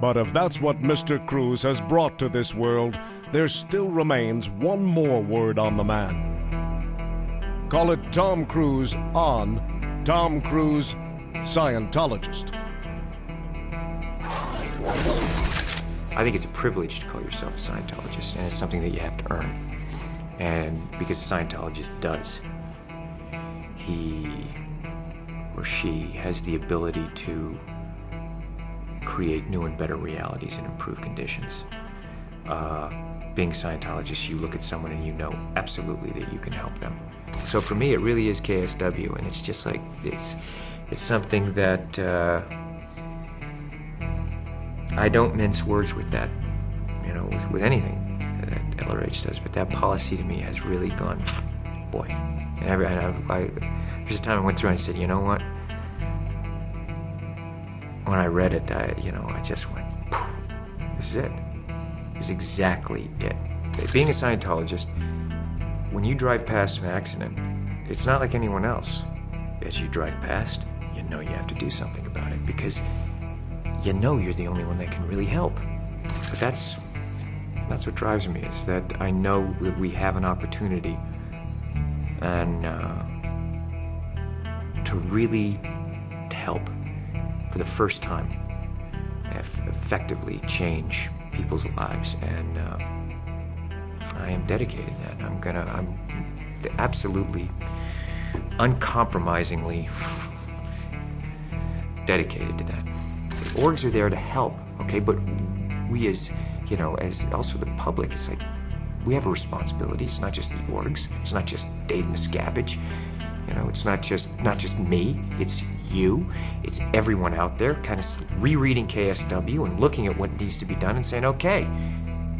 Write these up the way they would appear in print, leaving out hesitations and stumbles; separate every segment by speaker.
Speaker 1: But if that's what Mr. Cruz has brought to this world, there still remains one more word on the man. Call it Tom Cruise on Tom Cruise, Scientologist.
Speaker 2: I think it's a privilege to call yourself a Scientologist, and it's something that you have to earn. And because a Scientologist does, he or she has the ability to create new and better realities and improve conditions. Being a Scientologist, you look at someone and you know absolutely that you can help them. So for me, it really is KSW, and it's just like, it's something that I don't mince words with that, you know, with anything that LRH does, but that policy to me has really gone, boy. And there's a time I went through and I said, you know what? When I read it, I just went, this is it. This is exactly it. Being a Scientologist, when you drive past an accident, it's not like anyone else. As you drive past, you know you have to do something about it because you know you're the only one that can really help. But that's what drives me, is that I know that we have an opportunity and to really help for the first time, effectively change people's lives, and I am dedicated to that. I'm absolutely, uncompromisingly dedicated to that. Orgs are there to help, okay, but we as also the public, it's like, we have a responsibility. It's not just the orgs, it's not just Dave Miscavige, it's not just me, it's you, it's everyone out there kind of rereading KSW and looking at what needs to be done and saying, okay,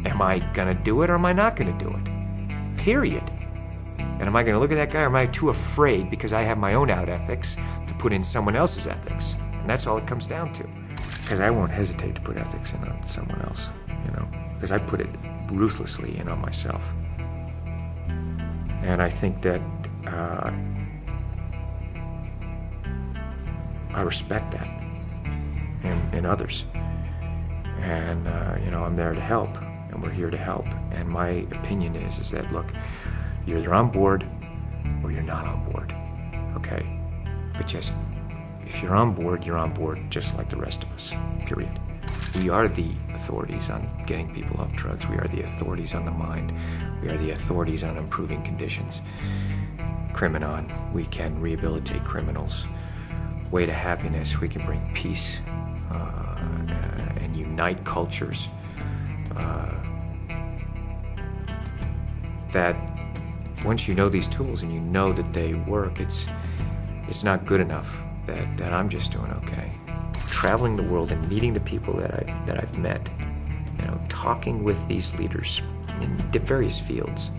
Speaker 2: am I gonna do it or am I not gonna do it? Period. And am I gonna look at that guy, or am I too afraid because I have my own out ethics to put in someone else's ethics? And that's all it comes down to. Because I won't hesitate to put ethics in on someone else, because I put it ruthlessly in on myself. And I think that I respect that in others. And, I'm there to help, and we're here to help. And my opinion is that, look, you're either on board or you're not on board, okay? But just, if you're on board, you're on board just like the rest of us, period. We are the authorities on getting people off drugs. We are the authorities on the mind. We are the authorities on improving conditions. Criminon, we can rehabilitate criminals. Way to Happiness, we can bring peace and unite cultures. That once you know these tools and you know that they work, it's not good enough that I'm just doing okay. Traveling the world and meeting the people that I've met, talking with these leaders in various fields.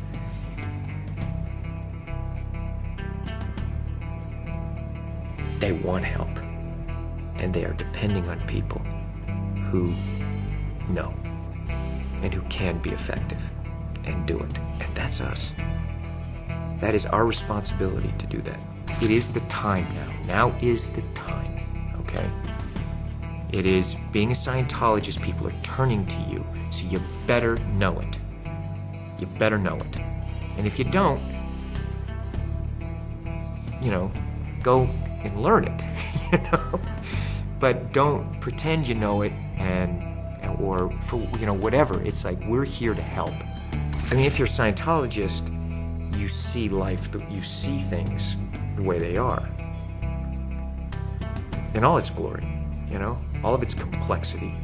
Speaker 2: They want help, and they are depending on people who know and who can be effective and do it. And that's us. That is our responsibility to do that. It is the time now. Now is the time, okay? It is, being a Scientologist, people are turning to you, so you better know it. You better know it. And if you don't, go and learn it, But don't pretend you know it or for, whatever. It's like, we're here to help. I mean, if you're a Scientologist, you see life, you see things the way they are. In all its glory, all of its complexity.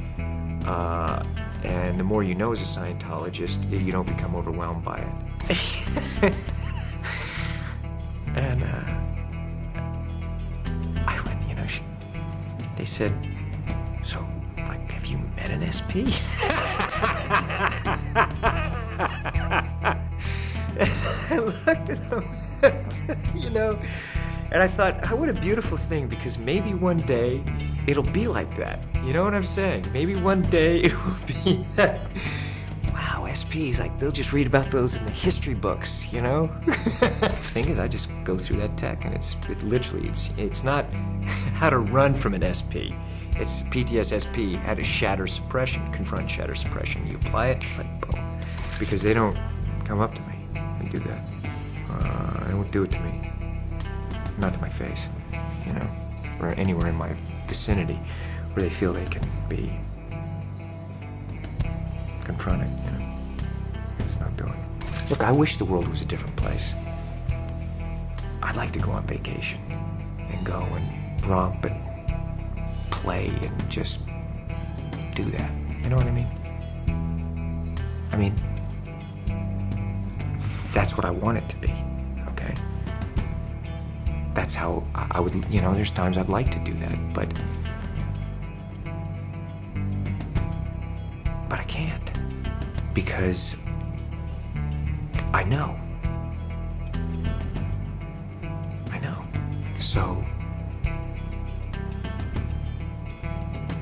Speaker 2: And the more you know as a Scientologist, you don't become overwhelmed by it. And I went, they said, so, like, have you met an SP? And I looked at him, and I thought, what a beautiful thing, because maybe one day it'll be like that. You know what I'm saying? Maybe one day it will be that, wow, SPs, like, they'll just read about those in the history books, The thing is, I just go through that tech, and it's not how to run from an SP. It's PTSSP, how to shatter suppression, confront shatter suppression. You apply it, it's like boom. Because they don't come up to me and do that. They won't do it to me. Not to my face, you know, or anywhere in my vicinity where they feel they can be confronted, you know. It's not doing it. Look, I wish the world was a different place. I'd like to go on vacation and go and romp and play and just do that. You know what I mean? I mean, that's what I want it to be, okay? That's how I would, you know, there's times I'd like to do that, but I can't, because I know. So,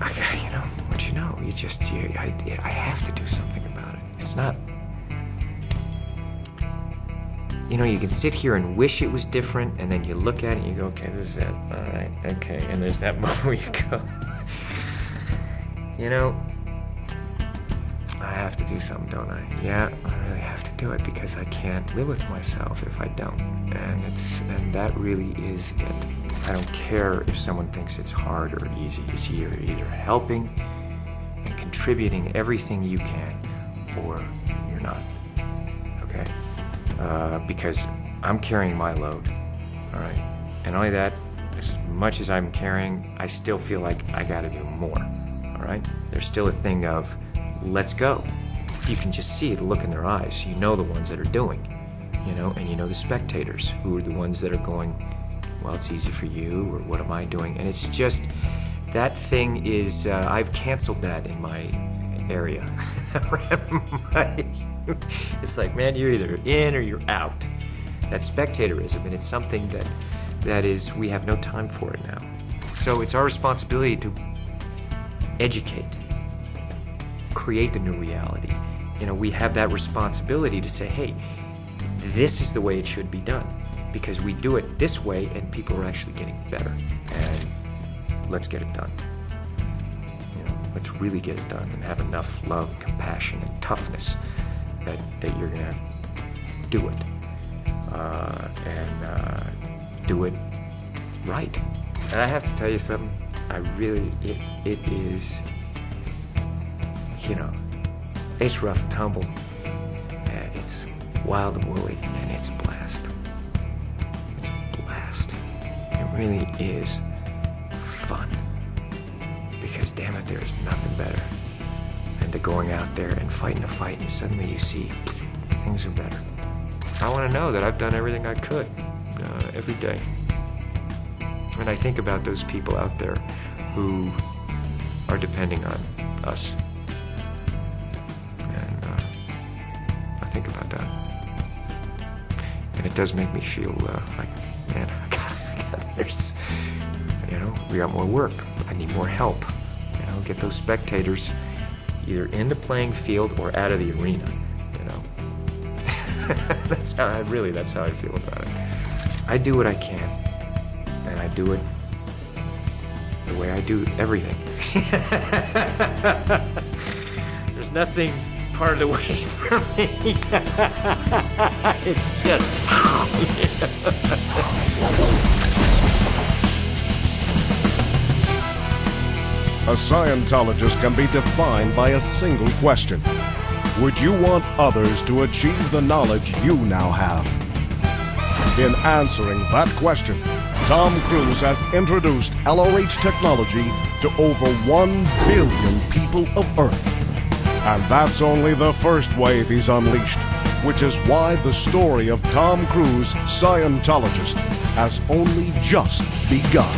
Speaker 2: you know, what you know, I have to do something about it. It's not, you know, you can sit here and wish it was different, and then you look at it and you go, okay, this is it, all right, okay, and there's that moment where you go, you know, I have to do something, don't I? Yeah, I really have to do it, because I can't live with myself if I don't. And that really is it. I don't care if someone thinks it's hard or easy. It's you're either helping and contributing everything you can, or you're not. Okay? Because I'm carrying my load. All right? And only that, as much as I'm carrying, I still feel like I gotta do more. All right? There's still a thing of, let's go. You can just see the look in their eyes. You know the ones that are doing, you know, and you know the spectators who are the ones that are going, well, it's easy for you, or what am I doing? And it's just, that thing is, I've canceled that in my area. It's like, man, you're either in or you're out. That's spectatorism, and it's something that is, we have no time for it now. So it's our responsibility to educate, create the new reality. You know, we have that responsibility to say, hey, this is the way it should be done, because we do it this way and people are actually getting better, and let's get it done. You know, let's really get it done and have enough love, compassion, and toughness that you're gonna do it, and do it right. And I have to tell you something, I really, it is, you know, it's rough and tumble, and it's wild and woolly, and it's a blast. It's a blast. It really is fun. Because damn it, there is nothing better than to going out there and fighting a fight, and suddenly you see things are better. I want to know that I've done everything I could every day. And I think about those people out there who are depending on us. Think about that, and it does make me feel like, man, there's, you know, we got more work. I need more help. You know, get those spectators either in the playing field or out of the arena. You know, that's how I feel about it. I do what I can, and I do it the way I do everything. There's nothing part of the way for me. It's just
Speaker 1: A Scientologist can be defined by a single question. Would you want others to achieve the knowledge you now have? In answering that question, Tom Cruise has introduced LRH technology to over 1 billion people of Earth. And that's only the first wave he's unleashed, which is why the story of Tom Cruise, Scientologist, has only just begun.